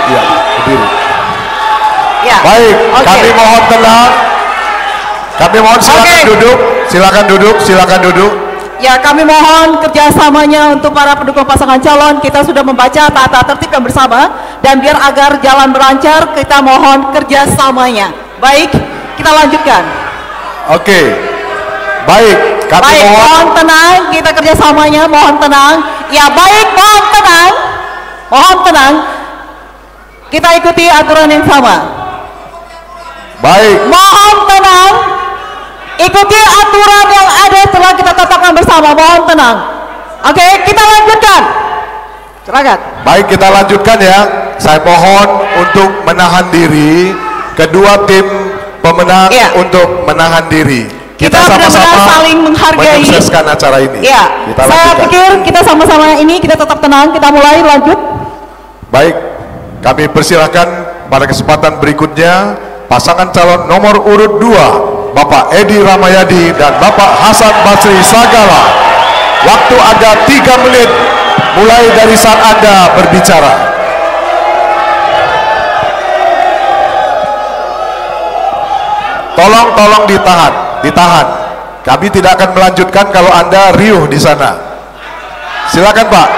Ya, berdiri. Ya. Baik, kami mohon tenang. Kami mohon silakan duduk, silakan duduk. Ya, kami mohon kerjasamanya untuk para pendukung pasangan calon. Kita sudah membaca tata tertib yang bersama, dan biar agar jalan berlancar, kita mohon kerjasamanya. Baik, kita lanjutkan. Oke, baik, kami mohon tenang, kita kerjasamanya, mohon tenang. Ya, baik, mohon tenang. Kita ikuti aturan yang sama. Baik. Mohon tenang. Ikuti aturan yang ada setelah kita tetapkan bersama. Mohon tenang. Oke, kita lanjutkan. Silakan. Baik, kita lanjutkan ya. Saya mohon untuk menahan diri. Kedua tim pemenang untuk menahan diri. Kita sama-sama saling menghargai. Menyukseskan acara ini. Ya. Kita Saya pikir kita sama-sama ini kita tetap tenang. Kita mulai lanjut. Baik, kami persilahkan pada kesempatan berikutnya pasangan calon nomor urut 2 Bapak Edi Ramayadi dan Bapak Hasan Basri Sagala. Waktu Anda 3 menit mulai dari saat Anda berbicara. Tolong ditahan. Kami tidak akan melanjutkan kalau Anda riuh di sana. Silakan Pak.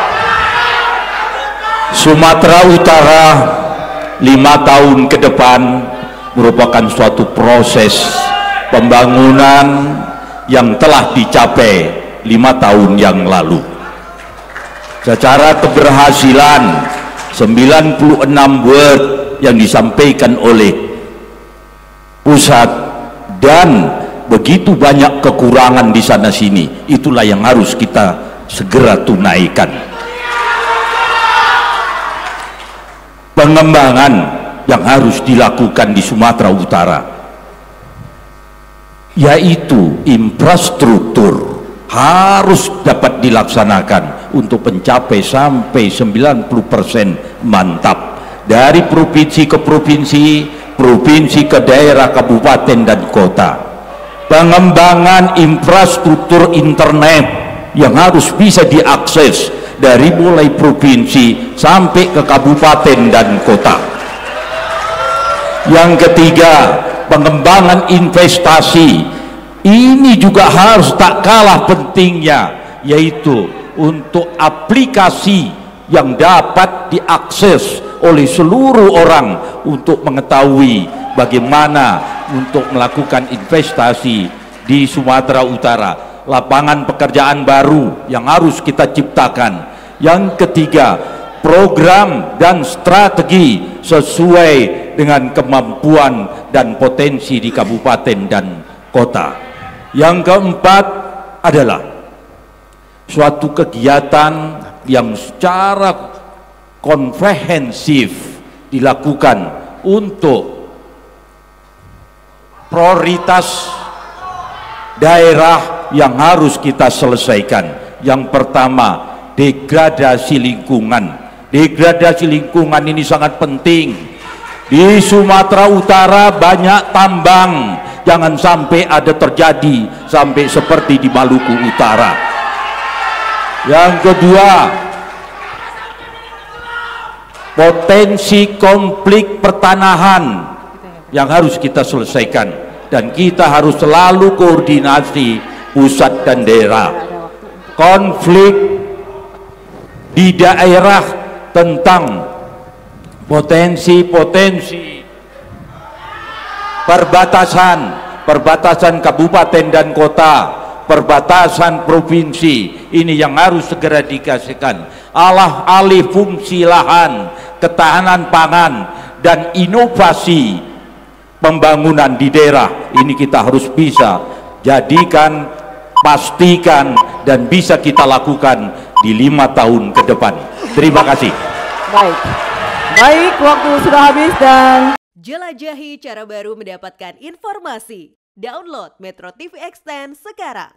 Sumatera Utara 5 tahun ke depan merupakan suatu proses pembangunan yang telah dicapai 5 tahun yang lalu. Secara keberhasilan 96 word yang disampaikan oleh pusat dan begitu banyak kekurangan di sana sini, itulah yang harus kita segera tunaikan. Pengembangan yang harus dilakukan di Sumatera Utara, yaitu infrastruktur harus dapat dilaksanakan untuk mencapai sampai 90% mantap, dari provinsi ke provinsi, provinsi ke daerah, kabupaten dan kota. Pengembangan infrastruktur internet yang harus bisa diakses dari mulai provinsi sampai ke kabupaten dan kota. Yang ketiga, pengembangan investasi. Ini juga harus tak kalah pentingnya, yaitu untuk aplikasi yang dapat diakses oleh seluruh orang untuk mengetahui bagaimana untuk melakukan investasi di Sumatera Utara. Lapangan pekerjaan baru yang harus kita ciptakan. Yang ketiga, program dan strategi sesuai dengan kemampuan dan potensi di kabupaten dan kota. Yang keempat adalah suatu kegiatan yang secara komprehensif dilakukan untuk prioritas daerah yang harus kita selesaikan. Yang pertama, degradasi lingkungan. Degradasi lingkungan ini sangat penting. Di Sumatera Utara banyak tambang, jangan sampai ada terjadi sampai seperti di Maluku Utara. Yang kedua, potensi konflik pertanahan yang harus kita selesaikan, dan kita harus selalu koordinasi pusat dan daerah. Konflik di daerah tentang potensi perbatasan kabupaten dan kota, perbatasan provinsi, ini yang harus segera dikasihkan. Alih fungsi lahan, ketahanan pangan, dan inovasi pembangunan di daerah ini kita harus bisa jadikan, pastikan, dan bisa kita lakukan di 5 tahun ke depan. Terima kasih. Baik, waktu sudah habis dan jelajahi cara baru mendapatkan informasi. Download Metro TV Extend sekarang.